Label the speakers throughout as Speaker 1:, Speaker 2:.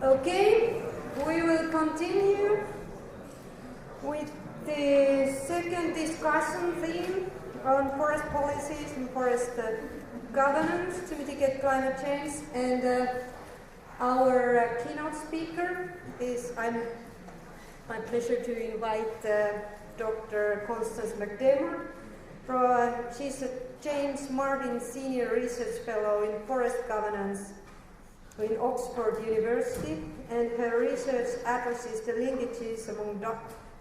Speaker 1: Okay, we will continue with the second discussion theme on forest policies and forest governance to mitigate climate change. And our keynote speaker is, my pleasure to invite Dr. Constance McDermott. She's a James Martin Senior Research Fellow in Forest Governance in Oxford University, and her research addresses the linkages among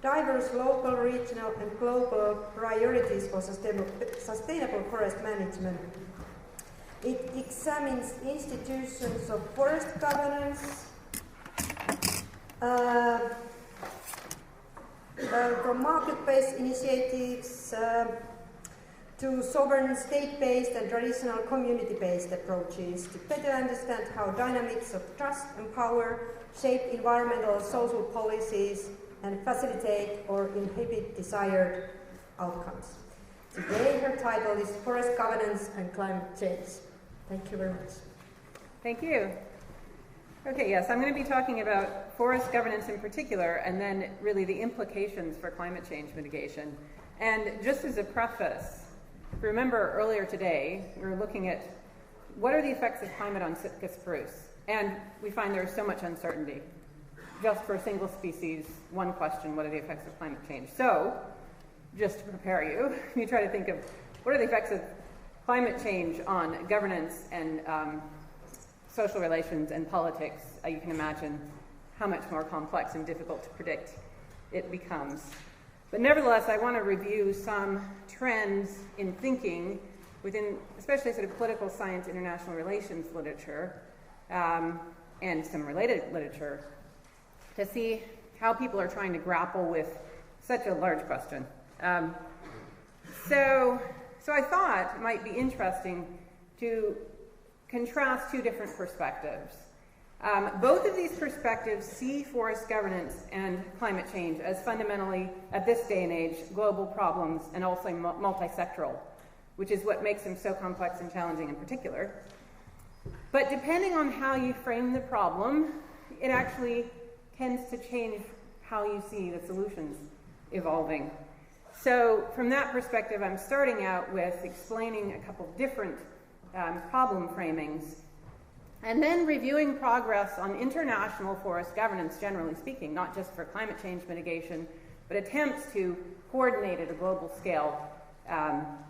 Speaker 1: diverse local, regional and global priorities for sustainable forest management. It examines institutions of forest governance from market-based initiatives to sovereign state-based and traditional community-based approaches to better understand how dynamics of trust and power shape environmental and social policies and facilitate or inhibit desired outcomes. Today her title is Forest Governance and Climate Change. Thank you very much.
Speaker 2: Thank you. Okay, yes, I'm going to be talking about forest governance in particular, and then really the implications for climate change mitigation. And just as a preface, remember earlier today, we were looking at what are the effects of climate on Sitka spruce? And we find there's so much uncertainty. Just for a single species, one question, what are the effects of climate change? So, just to prepare you, you try to think of what are the effects of climate change on governance and social relations and politics. You can imagine how much more complex and difficult to predict it becomes. But nevertheless, I want to review some trends in thinking within, especially sort of political science, international relations literature, and some related literature, to see how people are trying to grapple with such a large question. So I thought it might be interesting to contrast two different perspectives. Both of these perspectives see forest governance and climate change as fundamentally, at this day and age, global problems and also multi-sectoral, which is what makes them so complex and challenging in particular. But depending on how you frame the problem, it actually tends to change how you see the solutions evolving. So from that perspective, I'm starting out with explaining a couple different problem framings, and then reviewing progress on international forest governance, generally speaking, not just for climate change mitigation, but attempts to coordinate at a global scale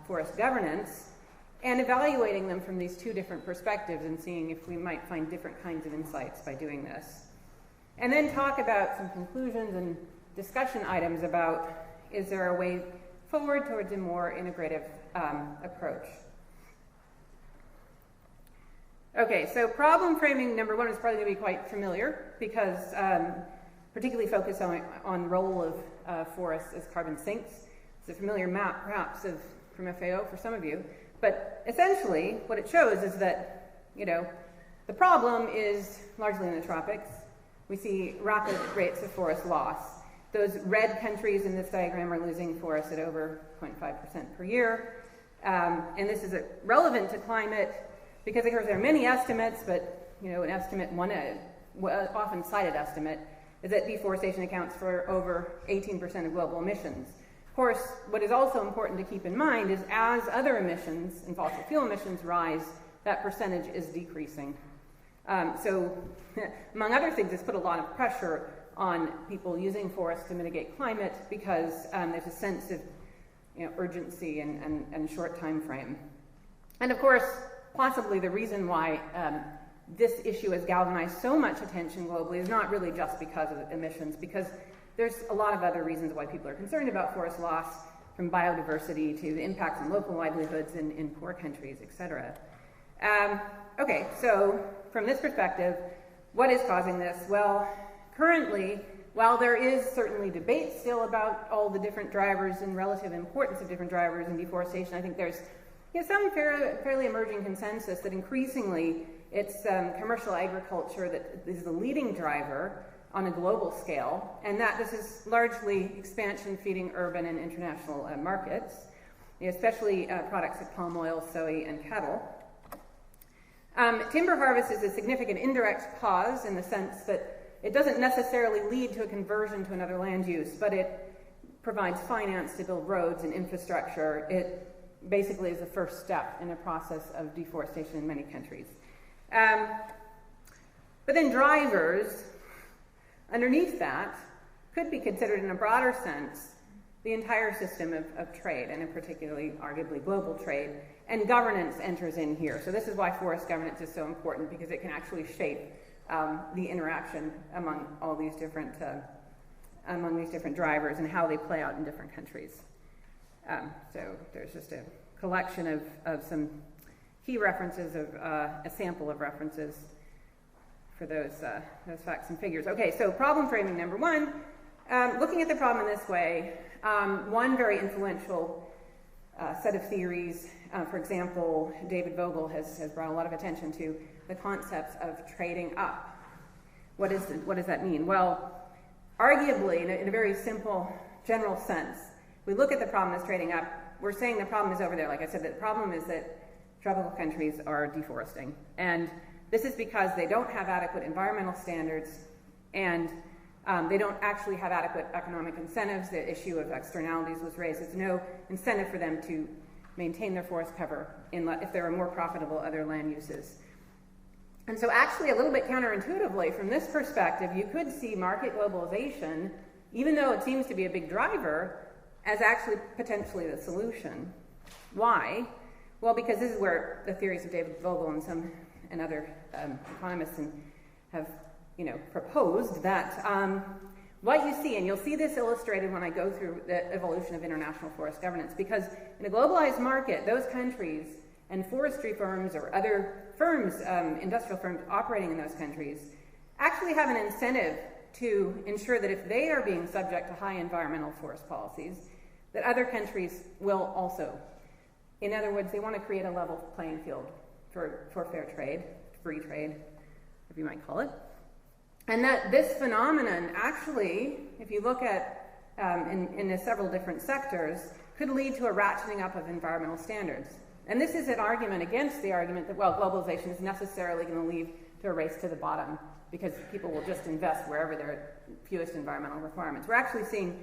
Speaker 2: forest governance, and evaluating them from these two different perspectives and seeing if we might find different kinds of insights by doing this. And then talk about some conclusions and discussion items about, is there a way forward towards a more integrative approach? Okay, so problem framing number one is probably going to be quite familiar because particularly focused on role of forests as carbon sinks. It's a familiar map, perhaps, from FAO for some of you. But essentially, what it shows is that, the problem is largely in the tropics. We see rapid rates of forest loss. Those red countries in this diagram are losing forests at over 0.5% per year. And this is relevant to climate because, of course, there are many estimates, but, an estimate, one often cited estimate, is that deforestation accounts for over 18% of global emissions. Of course, what is also important to keep in mind is as other emissions and fossil fuel emissions rise, that percentage is decreasing. So, among other things, it's put a lot of pressure on people using forests to mitigate climate because there's a sense of urgency and short time frame. And of course, possibly the reason why this issue has galvanized so much attention globally is not really just because of emissions, because there's a lot of other reasons why people are concerned about forest loss, from biodiversity to the impacts on local livelihoods in poor countries, etc. Okay, so from this perspective, what is causing this? Well, currently, while there is certainly debate still about all the different drivers and relative importance of different drivers in deforestation, I think there's some fairly emerging consensus that increasingly it's commercial agriculture that is the leading driver on a global scale, and that this is largely expansion feeding urban and international markets, especially products like palm oil, soy, and cattle. Timber harvest is a significant indirect cause in the sense that it doesn't necessarily lead to a conversion to another land use, but it provides finance to build roads and infrastructure. It basically is the first step in a process of deforestation in many countries. But then drivers, underneath that, could be considered in a broader sense the entire system of trade, and in particularly, arguably, global trade, and governance enters in here. So this is why forest governance is so important, because it can actually shape the interaction among all these different drivers and how they play out in different countries. So there's just a collection of some key references, of a sample of references for those facts and figures. Okay, so problem framing number one, looking at the problem in this way, one very influential set of theories, for example, David Vogel has brought a lot of attention to the concepts of trading up. What does that mean? Well, arguably, in a very simple, general sense, we look at the problem as trading up. We're saying the problem is over there. Like I said, the problem is that tropical countries are deforesting. And this is because they don't have adequate environmental standards, and they don't actually have adequate economic incentives. The issue of externalities was raised. There's no incentive for them to maintain their forest cover if there are more profitable other land uses. And so actually, a little bit counterintuitively, from this perspective, you could see market globalization, even though it seems to be a big driver, as actually potentially the solution. Why? Well, because this is where the theories of David Vogel and other economists have proposed that what you see, and you'll see this illustrated when I go through the evolution of international forest governance, because in a globalized market, those countries and forestry firms or other firms, industrial firms operating in those countries, actually have an incentive to ensure that if they are being subject to high environmental forest policies, that other countries will also. In other words, they want to create a level playing field for fair trade, free trade, if you might call it. And that this phenomenon actually, if you look at in several different sectors, could lead to a ratcheting up of environmental standards. And this is an argument against the argument that, well, globalization is necessarily going to lead to a race to the bottom because people will just invest wherever there are fewest environmental requirements. We're actually seeing,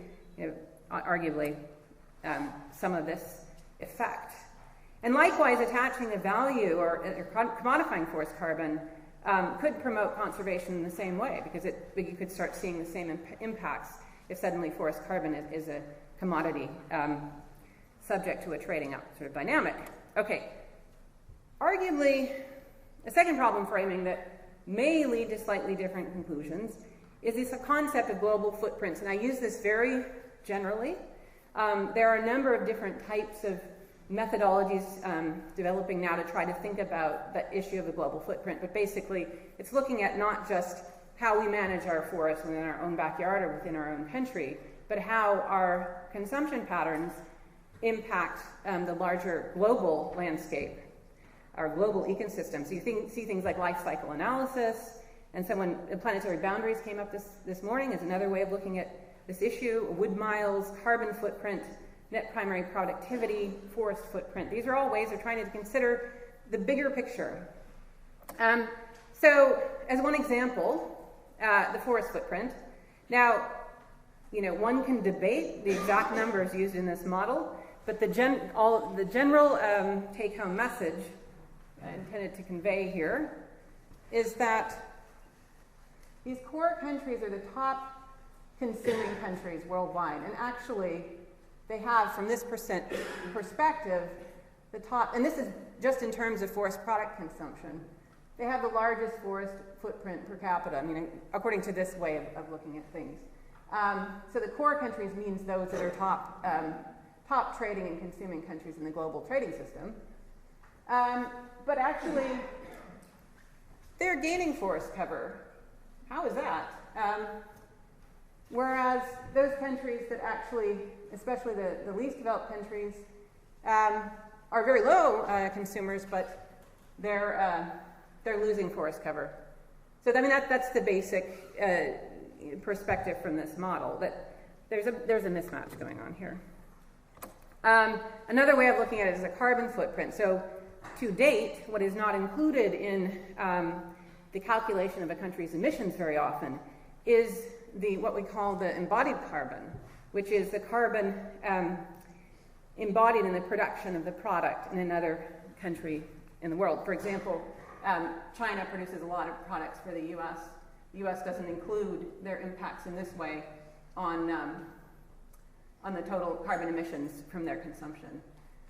Speaker 2: arguably, some of this effect. And likewise, attaching a value or commodifying forest carbon could promote conservation in the same way, because you could start seeing the same impacts if suddenly forest carbon is a commodity subject to a trading up sort of dynamic. Okay, arguably, a second problem framing that may lead to slightly different conclusions is this concept of global footprints, and I use this very generally. There are a number of different types of methodologies developing now to try to think about the issue of the global footprint, but basically it's looking at not just how we manage our forests within our own backyard or within our own country, but how our consumption patterns impact the larger global landscape, our global ecosystem. So you see things like life cycle analysis, and so when planetary boundaries came up this morning is another way of looking at this issue, wood miles, carbon footprint, net primary productivity, forest footprint. These are all ways of trying to consider the bigger picture. So as one example, the forest footprint. Now, one can debate the exact numbers used in this model, but the general take-home message I intended to convey here is that these core countries are the top consuming countries worldwide, and actually they have, from this perspective, the top, and this is just in terms of forest product consumption, they have the largest forest footprint per capita, according to this way of looking at things. So the core countries means those that are top trading and consuming countries in the global trading system. But actually, they're gaining forest cover. How is that? Whereas those countries that actually, especially the least developed countries, are very low consumers, but they're losing forest cover. So that's the basic perspective from this model, that there's a mismatch going on here. Another way of looking at it is a carbon footprint. So to date, what is not included in the calculation of a country's emissions very often is what we call the embodied carbon, which is the carbon embodied in the production of the product in another country in the world. For example, China produces a lot of products for the U.S. The U.S. doesn't include their impacts in this way on the total carbon emissions from their consumption.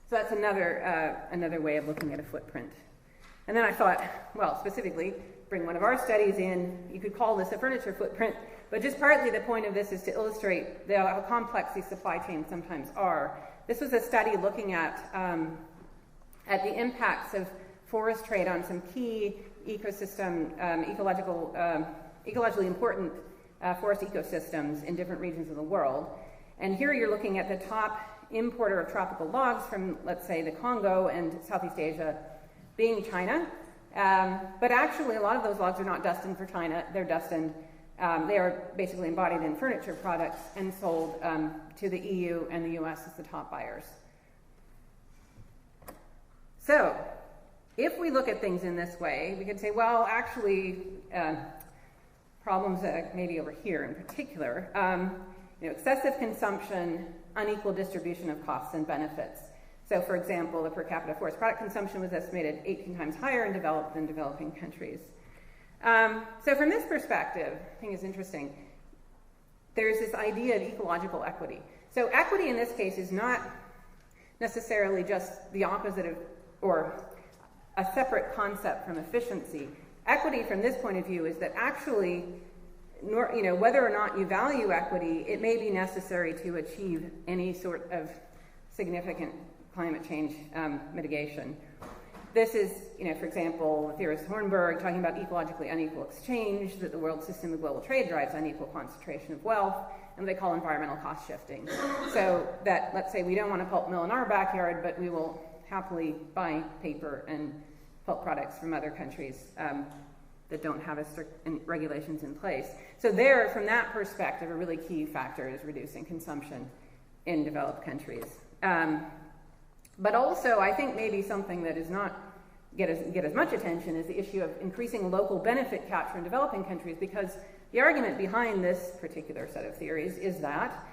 Speaker 2: So that's another way of looking at a footprint. And then I thought, well, specifically, bring one of our studies in. You could call this a furniture footprint, but just partly the point of this is to illustrate how complex these supply chains sometimes are. This was a study looking at the impacts of forest trade on some key ecosystem, ecologically important forest ecosystems in different regions of the world. And here you're looking at the top importer of tropical logs from, let's say, the Congo and Southeast Asia, being China. But actually, a lot of those logs are not destined for China. They're destined, they are basically embodied in furniture products and sold to the EU and the US as the top buyers. So, if we look at things in this way, we could say, well, actually, problems maybe over here in particular, excessive consumption, unequal distribution of costs and benefits. So, for example, the per capita forest product consumption was estimated 18 times higher in developed than developing countries. So from this perspective, I think it's interesting, there's this idea of ecological equity. So equity in this case is not necessarily just the opposite of, or a separate concept from efficiency. Equity from this point of view is that actually, whether or not you value equity, it may be necessary to achieve any sort of significant climate change mitigation. This is, for example, the theorist Hornberg talking about ecologically unequal exchange, that the world system of global trade drives unequal concentration of wealth, and what they call environmental cost shifting. So that, let's say we don't want a pulp mill in our backyard, but we will happily buy paper and pulp products from other countries that don't have as strict regulations in place. So there, from that perspective, a really key factor is reducing consumption in developed countries. But also, I think maybe something that does not get as much attention is the issue of increasing local benefit capture in developing countries, because the argument behind this particular set of theories is that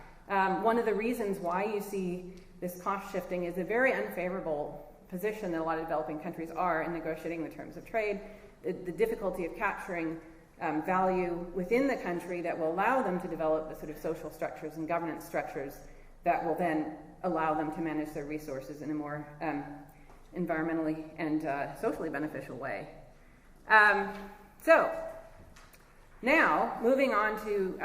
Speaker 2: one of the reasons why you see this cost shifting is a very unfavorable position that a lot of developing countries are in negotiating the terms of trade, the difficulty of capturing value within the country that will allow them to develop the sort of social structures and governance structures that will then allow them to manage their resources in a more environmentally and socially beneficial way. So, now, moving on to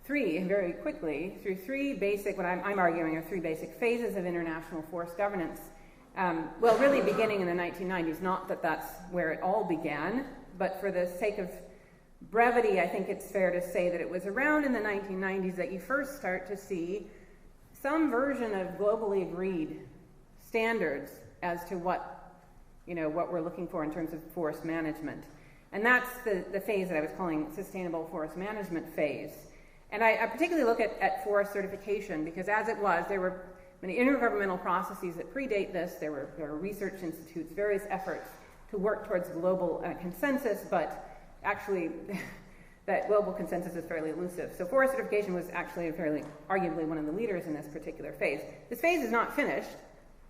Speaker 2: very quickly, through three basic, what I'm arguing are three basic phases of international forest governance. Well, really beginning in the 1990s, not that that's where it all began, but for the sake of brevity, I think it's fair to say that it was around in the 1990s that you first start to see some version of globally agreed standards as to what we're looking for in terms of forest management. And that's the phase that I was calling sustainable forest management phase. And I particularly look at forest certification because as it was, there were many intergovernmental processes that predate this. There were research institutes, various efforts to work towards global consensus, but actually that global consensus is fairly elusive. So forest certification was actually arguably one of the leaders in this particular phase. This phase is not finished.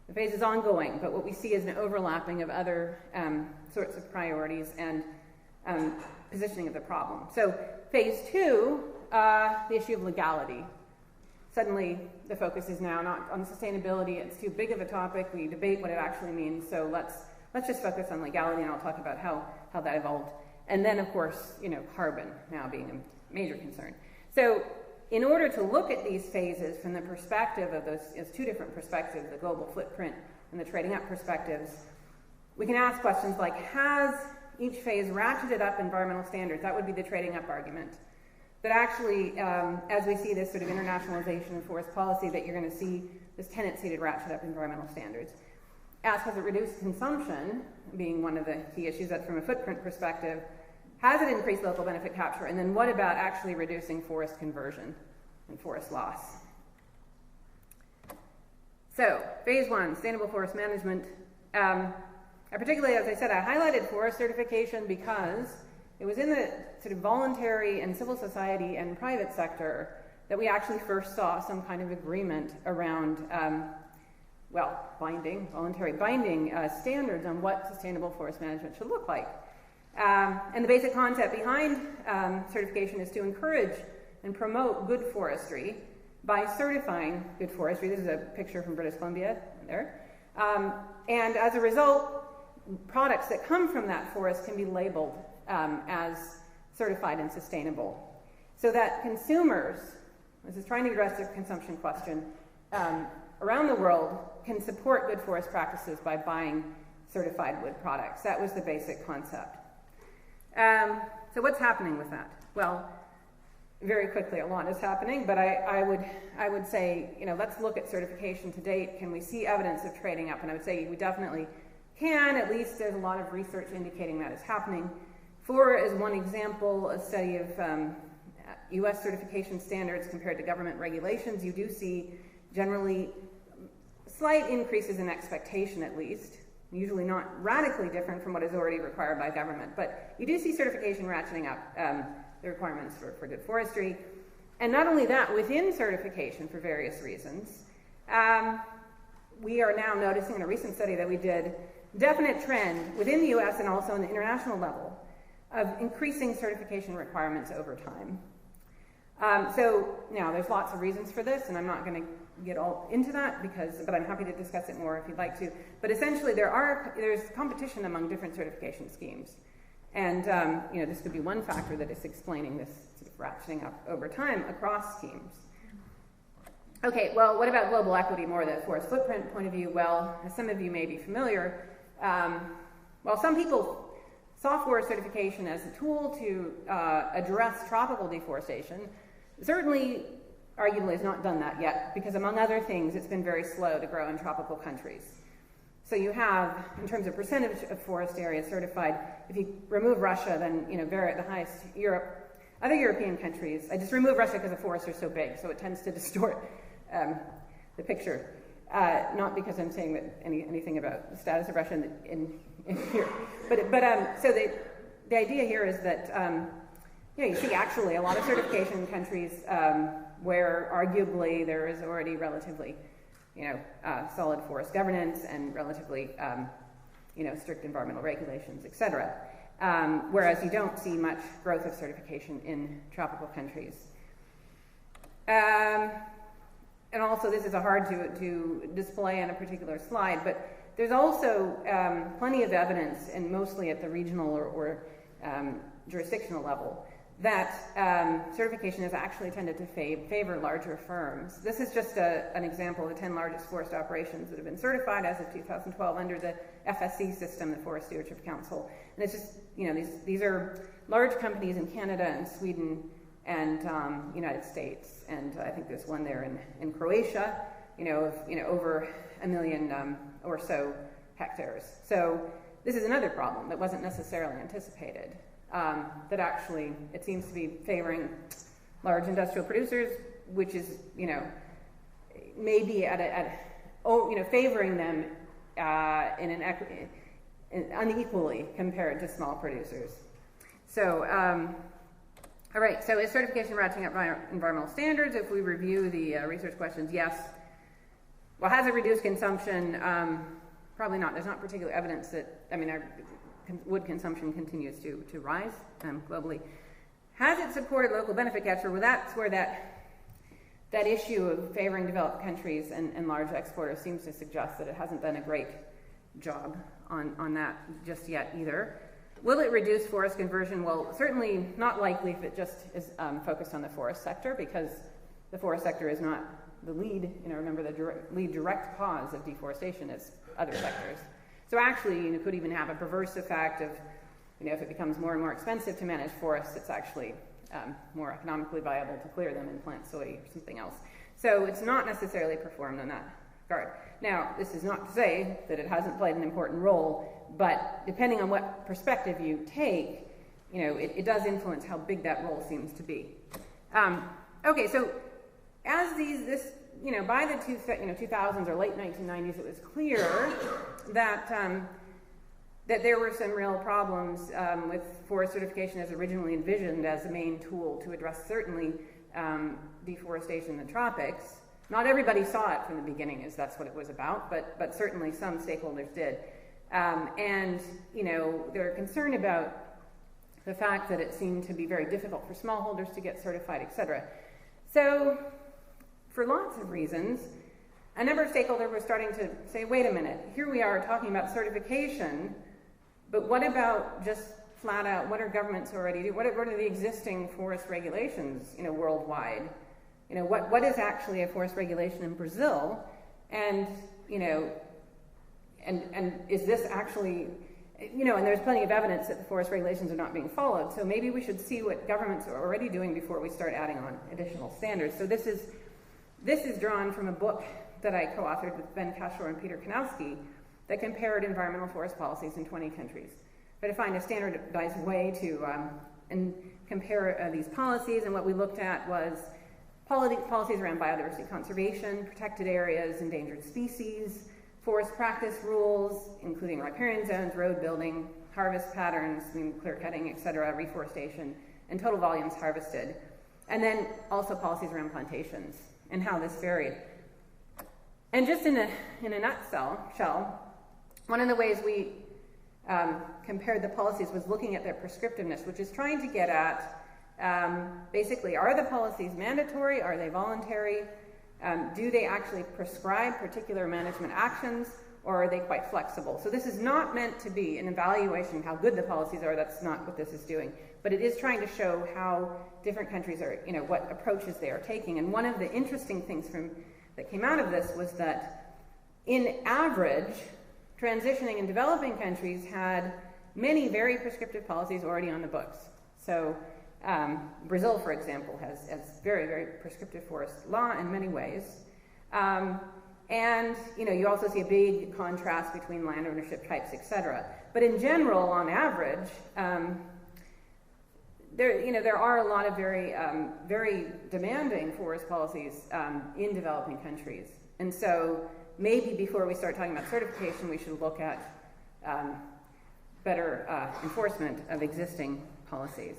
Speaker 2: The phase is ongoing, but what we see is an overlapping of other sorts of priorities and positioning of the problem. So phase two, the issue of legality. Suddenly, the focus is now not on sustainability. It's too big of a topic. We debate what it actually means. So let's just focus on legality, and I'll talk about how that evolved. And then, of course, carbon now being a major concern. So in order to look at these phases from the perspective of those two different perspectives, the global footprint and the trading up perspectives, we can ask questions like, has each phase ratcheted up environmental standards? That would be the trading up argument. But actually, as we see this sort of internationalization of forest policy, that you're going to see this tendency to ratchet up environmental standards. Ask, has it reduced consumption, being one of the key issues, that's from a footprint perspective. Has it increased local benefit capture? And then what about actually reducing forest conversion and forest loss? So, phase one, sustainable forest management. Particularly, as I said, I highlighted forest certification because it was in the sort of voluntary and civil society and private sector that we actually first saw some kind of agreement around, voluntary binding standards on what sustainable forest management should look like. And the basic concept behind certification is to encourage and promote good forestry by certifying good forestry. This is a picture from British Columbia there. And as a result, products that come from that forest can be labeled as certified and sustainable, so that consumers, this is trying to address the consumption question, around the world can support good forest practices by buying certified wood products. That was the basic concept. So what's happening with that? Well, very quickly, a lot is happening, but I would say, let's look at certification to date. Can we see evidence of trading up? And I would say we definitely can. At least there's a lot of research indicating that is happening. For is one example, a study of U.S. certification standards compared to government regulations. You do see generally slight increases in expectation, at least, usually not radically different from what is already required by government, but you do see certification ratcheting up the requirements for good forestry. And not only that, within certification for various reasons, we are now noticing in a recent study that we did definite trend within the U.S. and also on the international level of increasing certification requirements over time. So now there's lots of reasons for this, and I'm not going to get all into that but I'm happy to discuss it more if you'd like to. But essentially there's competition among different certification schemes. And this could be one factor that is explaining this sort of ratcheting up over time across schemes. Okay, well, what about global equity, more the forest footprint point of view? Well, as some of you may be familiar, some people saw forest certification as a tool to address tropical deforestation. Certainly, arguably, has not done that yet, because among other things, it's been very slow to grow in tropical countries. So you have, in terms of percentage of forest area certified, if you remove Russia, then the highest Europe, other European countries. I just remove Russia because the forests are so big, so it tends to distort the picture. Not because I'm saying that anything about the status of Russia in here, but so the idea here is that you see actually a lot of certification countries where arguably there is already relatively solid forest governance and relatively strict environmental regulations, etc. Whereas you don't see much growth of certification in tropical countries. And also, this is hard to display on a particular slide, but there's also plenty of evidence, and mostly at the regional or jurisdictional level, that certification has actually tended to favor larger firms. This is just an example of the 10 largest forest operations that have been certified as of 2012 under the FSC system, the Forest Stewardship Council. And it's just, these are large companies in Canada and Sweden and United States, and I think there's one there in Croatia, of over 1 million or so hectares. So this is another problem that wasn't necessarily anticipated. That actually it seems to be favoring large industrial producers, which is maybe favoring them unequally compared to small producers. So. All right, so is certification ratcheting up environmental standards? If we review the research questions, yes. Well, has it reduced consumption? Probably not. There's not particular evidence that, our wood consumption continues to rise globally. Has it supported local benefit capture? Well, that's where that issue of favoring developed countries and large exporters seems to suggest that it hasn't done a great job on that just yet either. Will it reduce forest conversion? Well, certainly not likely if it just is focused on the forest sector, because the forest sector is not the lead, remember the lead direct cause of deforestation is other sectors. So actually, you could even have a perverse effect of, if it becomes more and more expensive to manage forests, it's actually more economically viable to clear them and plant soy or something else. So it's not necessarily performed on that regard. Now, this is not to say that it hasn't played an important role, but depending on what perspective you take, it does influence how big that role seems to be. Okay, so as this by the 2000s or late 1990s, it was clear that that there were some real problems with forest certification as originally envisioned as a main tool to address certainly deforestation in the tropics. Not everybody saw it from the beginning as that's what it was about, but certainly some stakeholders did. And they're concerned about the fact that it seemed to be very difficult for smallholders to get certified, etc. So, for lots of reasons, a number of stakeholders were starting to say, wait a minute, here we are talking about certification, but what about just flat out, what are governments already doing? What are the existing forest regulations, worldwide? What is actually a forest regulation in Brazil? And, and is this actually, and there's plenty of evidence that the forest regulations are not being followed, so maybe we should see what governments are already doing before we start adding on additional standards. So this is drawn from a book that I co-authored with Ben Cashore and Peter Kanowski that compared environmental forest policies in 20 countries. But to find a standardized way to compare these policies, and what we looked at was policies around biodiversity conservation, protected areas, endangered species, forest practice rules, including riparian zones, road building, harvest patterns, clear cutting, etc., reforestation, and total volumes harvested. And then also policies around plantations and how this varied. And just in a nutshell, one of the ways we compared the policies was looking at their prescriptiveness, which is trying to get at basically, are the policies mandatory? Are they voluntary? Do they actually prescribe particular management actions, or are they quite flexible? So this is not meant to be an evaluation of how good the policies are. That's not what this is doing. But it is trying to show how different countries are, what approaches they are taking. And one of the interesting things that came out of this was that, in average, transitioning and developing countries had many very prescriptive policies already on the books. So Brazil, for example, has very, very prescriptive forest law in many ways. And you also see a big contrast between land ownership types, etc. But in general, on average, there are a lot of very, very demanding forest policies in developing countries. And so maybe before we start talking about certification, we should look at better enforcement of existing policies.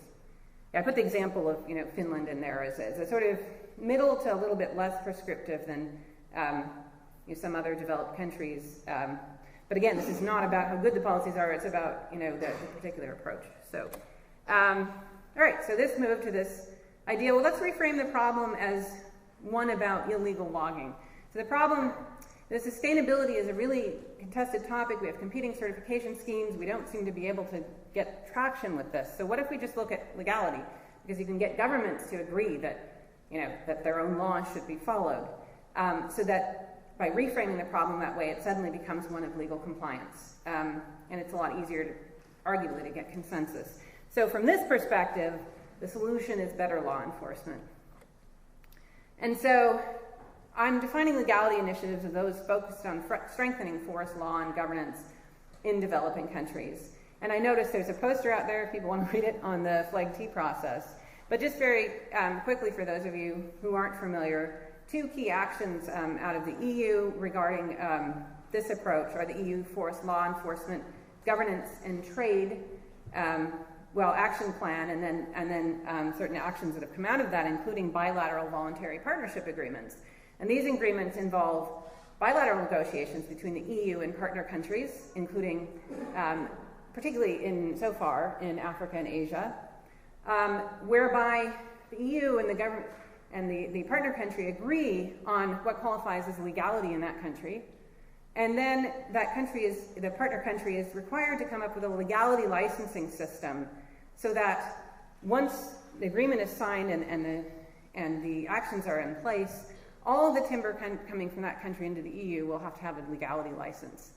Speaker 2: I put the example of Finland in there as a sort of middle to a little bit less prescriptive than some other developed countries. But again, this is not about how good the policies are, it's about the particular approach. So, all right, so this moved to this idea, well, let's reframe the problem as one about illegal logging. So the problem, the sustainability is a really contested topic. We have competing certification schemes. We don't seem to be able to get traction with this. So what if we just look at legality? Because you can get governments to agree that, that their own laws should be followed. So that by reframing the problem that way, it suddenly becomes one of legal compliance. And it's a lot easier, arguably, to get consensus. So from this perspective, the solution is better law enforcement. And so I'm defining legality initiatives as those focused on strengthening forest law and governance in developing countries. And I noticed there's a poster out there if people want to read it on the flag T process. But just very quickly for those of you who aren't familiar, two key actions out of the EU regarding this approach are the EU Forest Law Enforcement Governance and Trade action plan, and then certain actions that have come out of that, including bilateral voluntary partnership agreements. And these agreements involve bilateral negotiations between the EU and partner countries, including, particularly so far in Africa and Asia, whereby the EU and the government and the partner country agree on what qualifies as legality in that country. And then the partner country is required to come up with a legality licensing system so that once the agreement is signed and the actions are in place, all the timber coming from that country into the EU will have to have a legality license.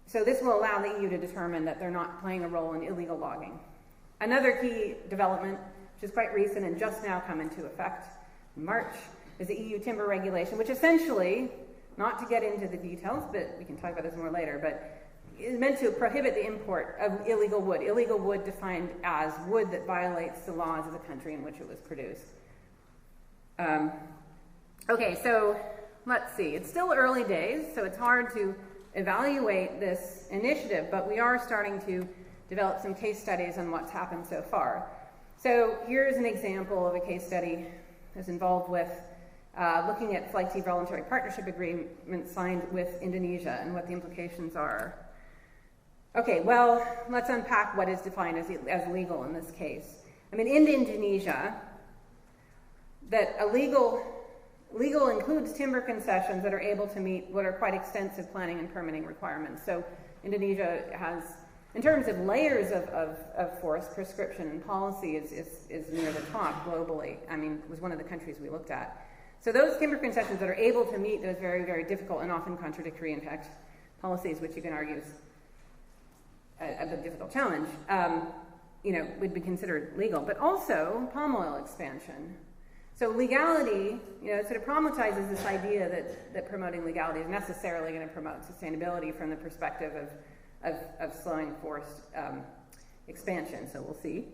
Speaker 2: So this will allow the EU to determine that they're not playing a role in illegal logging. Another key development, which is quite recent and just now come into effect in March, is the EU timber regulation, which essentially, not to get into the details, but we can talk about this more later, but is meant to prohibit the import of illegal wood defined as wood that violates the laws of the country in which it was produced. Okay, so let's see. It's still early days, so it's hard to evaluate this initiative, but we are starting to develop some case studies on what's happened so far. So here's an example of a case study that's involved with looking at FLEGT voluntary partnership agreements signed with Indonesia and what the implications are. Okay, well, let's unpack what is defined as legal in this case. I mean, in Indonesia, that a legal includes timber concessions that are able to meet what are quite extensive planning and permitting requirements. So Indonesia has, in terms of layers of forest prescription and policy, is near the top globally. I mean, it was one of the countries we looked at. So those timber concessions that are able to meet those very, very difficult and often contradictory, in fact, policies, which you can argue is a difficult challenge, would be considered legal. But also palm oil expansion. So legality, sort of problematizes this idea that promoting legality is necessarily going to promote sustainability from the perspective of slowing forest expansion. So we'll see.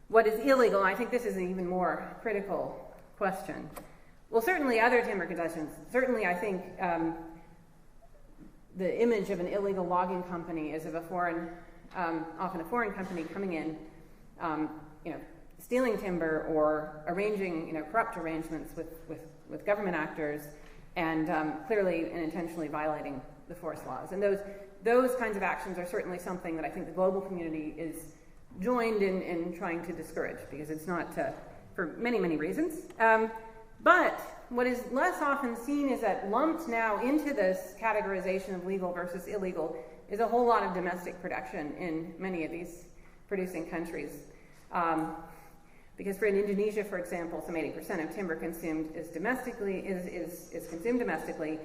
Speaker 2: What is illegal? I think this is an even more critical question. Well, certainly other timber concessions. Certainly, I think the image of an illegal logging company is of a foreign, often a foreign company coming in, stealing timber or arranging, corrupt arrangements with government actors, and clearly and intentionally violating the forest laws. And those kinds of actions are certainly something that I think the global community is joined in trying to discourage, because it's not for many, many reasons. But what is less often seen is that lumped now into this categorization of legal versus illegal is a whole lot of domestic production in many of these producing countries. Because in Indonesia, for example, some 80% of timber consumed is consumed domestically,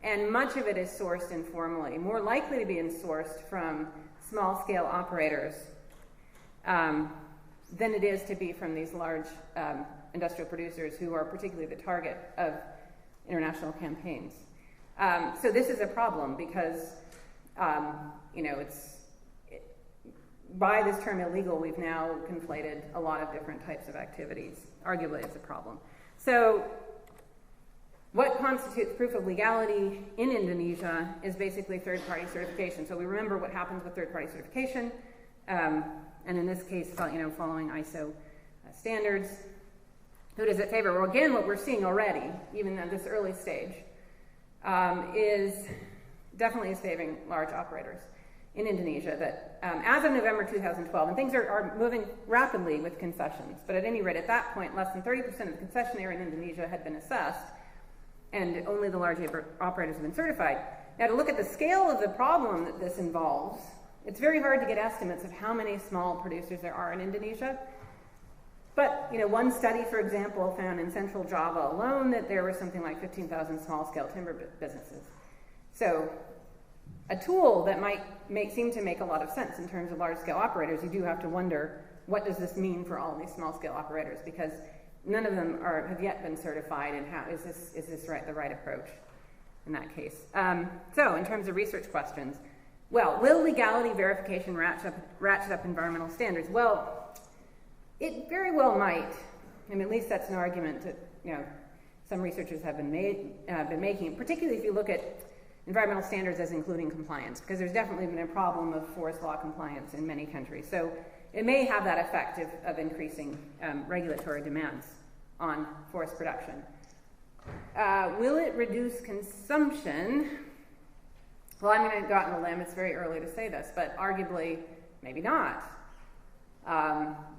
Speaker 2: and much of it is sourced informally, more likely to be sourced from small-scale operators than it is to be from these large industrial producers who are particularly the target of international campaigns. So this is a problem because, by this term illegal, we've now conflated a lot of different types of activities. Arguably, it's a problem. So what constitutes proof of legality in Indonesia is basically third-party certification. So we remember what happens with third-party certification, and in this case, following ISO standards. Who does it favor? Well, again, what we're seeing already, even at this early stage, is favoring large operators in Indonesia that as of November 2012, and things are moving rapidly with concessions, but at any rate, at that point, less than 30% of the concession area in Indonesia had been assessed, and only the large operators have been certified. Now, to look at the scale of the problem that this involves, it's very hard to get estimates of how many small producers there are in Indonesia. But, one study, for example, found in central Java alone that there were something like 15,000 small-scale timber businesses. So a tool that might seem to make a lot of sense in terms of large-scale operators, you do have to wonder, what does this mean for all these small-scale operators? Because none of them have yet been certified, and how is this the right approach in that case? So in terms of research questions, well, will legality verification ratchet up environmental standards? Well, it very well might. I mean, at least that's an argument that some researchers have been making, particularly if you look at environmental standards as including compliance, because there's definitely been a problem of forest law compliance in many countries. So it may have that effect of increasing regulatory demands on forest production. Will it reduce consumption? Well, I'm going to go out on a limb. It's very early to say this, but arguably, maybe not.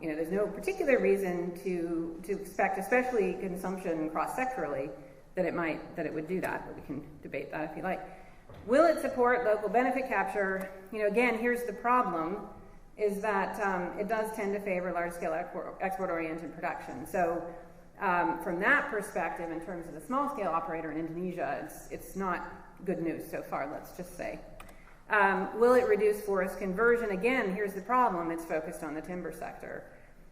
Speaker 2: There's no particular reason to expect, especially consumption cross-sectorally, that it would do that, but we can debate that if you like. Will it support local benefit capture? Again, here's the problem, is that it does tend to favor large-scale export-oriented production. So from that perspective, in terms of the small-scale operator in Indonesia, it's not good news so far, let's just say. Will it reduce forest conversion? Again, here's the problem. It's focused on the timber sector.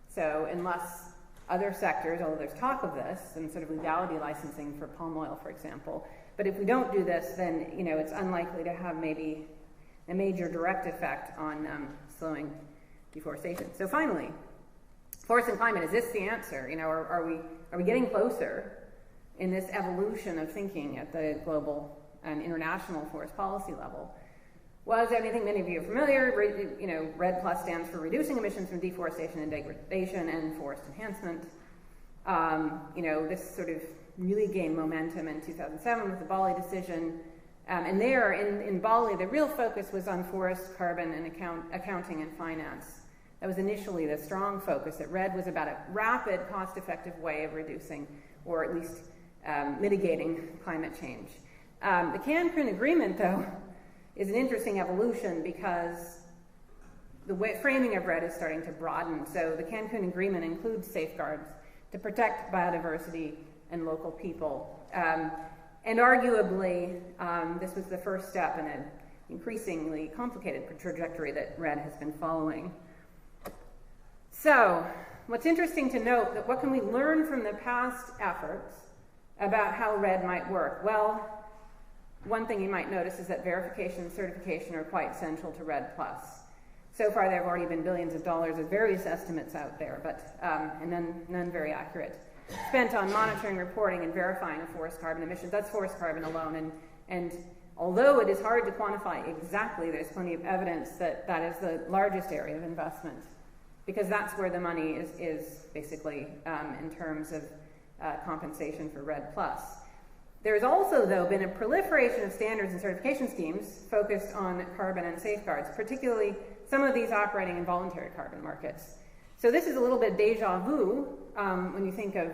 Speaker 2: So unless other sectors, although there's talk of this, and sort of legality licensing for palm oil, for example, but if we don't do this, then it's unlikely to have maybe a major direct effect on slowing deforestation. So finally, forest and climate, is this the answer? Are we getting closer in this evolution of thinking at the global and international forest policy level was, I think many of you are familiar, REDD+ stands for Reducing Emissions from Deforestation and Degradation and Forest Enhancement. This sort of really gained momentum in 2007 with the Bali decision. And there, in Bali, the real focus was on forest, carbon, and accounting and finance. That was initially the strong focus, that REDD was about a rapid, cost-effective way of reducing, or at least mitigating climate change. The Cancun Agreement, though, is an interesting evolution because the framing of REDD is starting to broaden. So the Cancun Agreement includes safeguards to protect biodiversity and local people. And arguably, this was the first step in an increasingly complicated trajectory that REDD has been following. So, what's interesting to note, that what can we learn from the past efforts about how REDD might work? Well, one thing you might notice is that verification and certification are quite central to REDD+. So far, there have already been billions of dollars of various estimates out there, but and none very accurate, spent on monitoring, reporting, and verifying of forest carbon emissions. That's forest carbon alone, and although it is hard to quantify exactly, there's plenty of evidence that that is the largest area of investment, because that's where the money is basically in terms of compensation for REDD+. There's also, though, been a proliferation of standards and certification schemes focused on carbon and safeguards, particularly some of these operating in voluntary carbon markets. So this is a little bit deja vu when you think of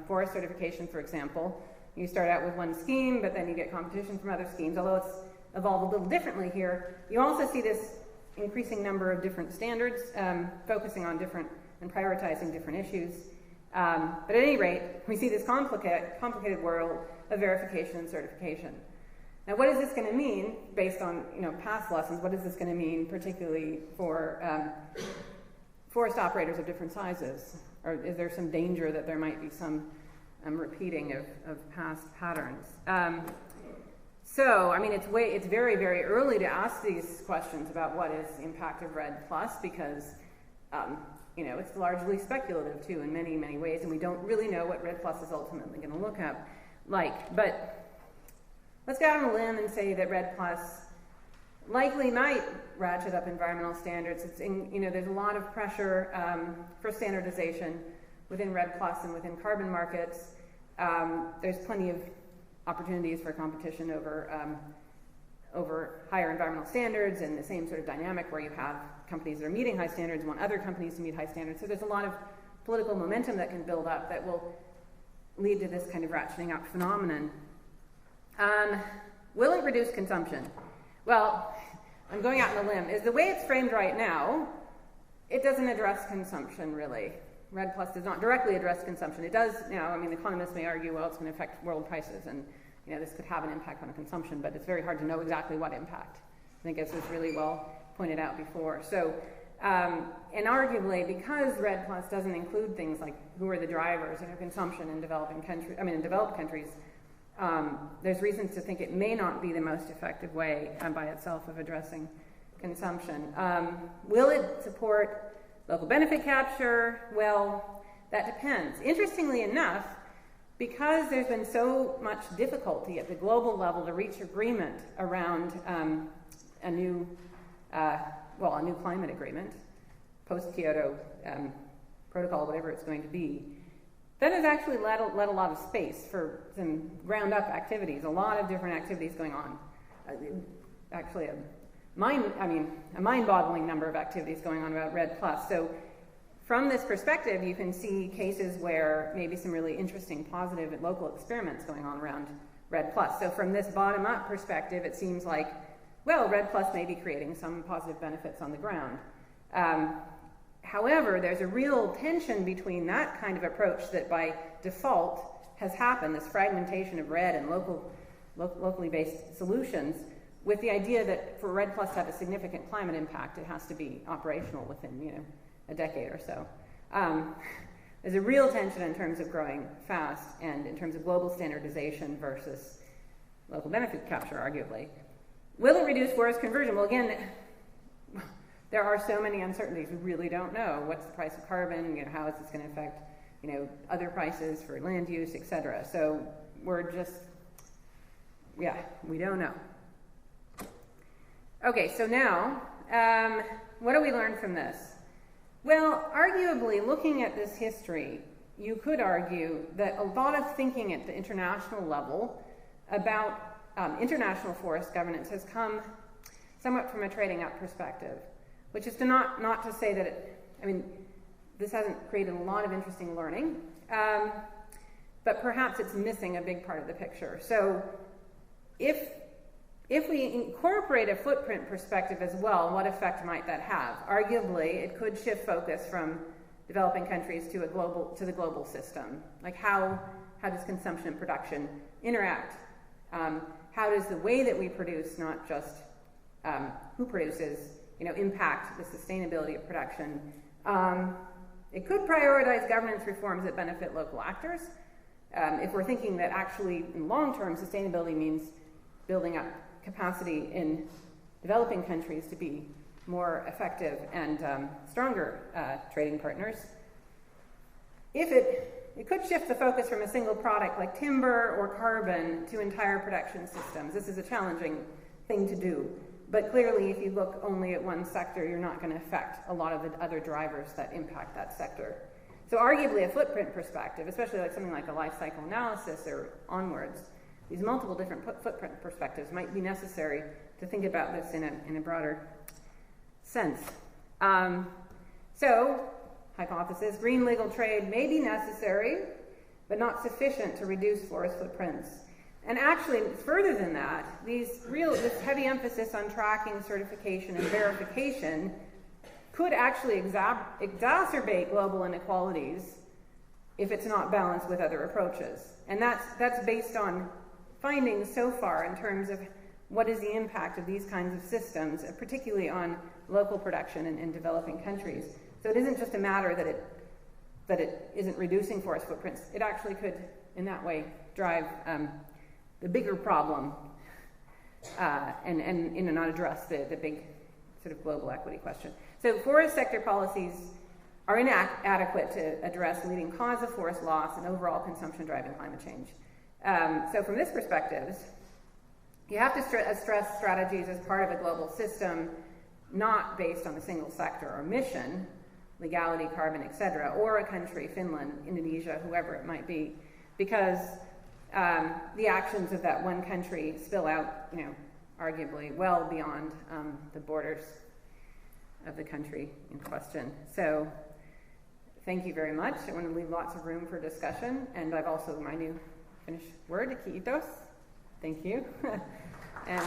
Speaker 2: forest certification, for example. You start out with one scheme, but then you get competition from other schemes, although it's evolved a little differently here. You also see this increasing number of different standards focusing on different and prioritizing different issues. But at any rate, we see this complicated world of verification and certification. Now, what is this going to mean, based on past lessons? What is this going to mean, particularly for forest operators of different sizes? Or is there some danger that there might be some repeating of past patterns? So, it's very, very early to ask these questions about what is the impact of REDD+, because it's largely speculative too in many, many ways, and we don't really know what REDD+ is ultimately going to look like. But let's go out on a limb and say that REDD+ likely might ratchet up environmental standards. There's a lot of pressure for standardization within REDD+ and within carbon markets. There's plenty of opportunities for competition over higher environmental standards, and the same sort of dynamic where you have companies that are meeting high standards want other companies to meet high standards. So there's a lot of political momentum that can build up that will lead to this kind of ratcheting up phenomenon. Will it reduce consumption? Well, I'm going out on a limb. Is the way it's framed right now, it doesn't address consumption, really. REDD+ does not directly address consumption. It does, economists may argue, well, it's going to affect world prices, and this could have an impact on consumption, but it's very hard to know exactly what impact. I think this was really well pointed out before. So, and arguably, because REDD+ doesn't include things like who are the drivers, consumption in developed countries, there's reasons to think it may not be the most effective way by itself of addressing consumption. Will it support local benefit capture? Well, that depends. Interestingly enough, because there's been so much difficulty at the global level to reach agreement around a new climate agreement, post-Kyoto protocol, whatever it's going to be, that has actually let a lot of space for some ground-up activities, a lot of different activities going on. Actually, a mind-boggling number of activities going on about REDD+. So from this perspective, you can see cases where maybe some really interesting, positive, and local experiments going on around REDD+. So from this bottom-up perspective, it seems like, well, REDD+ may be creating some positive benefits on the ground. However, there's a real tension between that kind of approach that by default has happened, this fragmentation of REDD and locally based solutions, with the idea that for REDD+ to have a significant climate impact, it has to be operational within a decade or so. There's a real tension in terms of growing fast and in terms of global standardization versus local benefit capture, arguably. Will it reduce forest conversion? Well, again, there are so many uncertainties. We really don't know. What's the price of carbon? How is this going to affect other prices for land use, etc. So we're just, we don't know. Okay, so now, what do we learn from this? Well, arguably, looking at this history, you could argue that a lot of thinking at the international level about international forest governance has come somewhat from a trading up perspective, which is not to say that this hasn't created a lot of interesting learning, but perhaps it's missing a big part of the picture. So if we incorporate a footprint perspective as well, what effect might that have? Arguably, it could shift focus from developing countries to the global system. Like how does consumption and production interact? How does the way that we produce, not just who produces, impact the sustainability of production? It could prioritize governance reforms that benefit local actors. If we're thinking that actually in long-term sustainability means building up capacity in developing countries to be more effective and stronger trading partners. It could shift the focus from a single product like timber or carbon to entire production systems. This is a challenging thing to do, but clearly if you look only at one sector, you're not going to affect a lot of the other drivers that impact that sector. So arguably a footprint perspective, especially like something like a life cycle analysis or onwards, these multiple different footprint perspectives might be necessary to think about this in a broader sense. So, hypothesis, green legal trade may be necessary, but not sufficient to reduce forest footprints. And actually, further than that, this heavy emphasis on tracking, certification, and verification could actually exacerbate global inequalities if it's not balanced with other approaches. And that's based on findings so far in terms of what is the impact of these kinds of systems, particularly on local production in developing countries. So it isn't just a matter that it isn't reducing forest footprints. It actually could, in that way, drive the bigger problem and not address the big sort of global equity question. So forest sector policies are inadequate to address leading cause of forest loss and overall consumption driving climate change. So from this perspective, you have to stress strategies as part of a global system, not based on a single sector or mission, legality, carbon, etc., or a country, Finland, Indonesia, whoever it might be, because the actions of that one country spill out, arguably well beyond the borders of the country in question. So thank you very much. I want to leave lots of room for discussion, and I've also my new Finnish word, kiitos. Thank you. And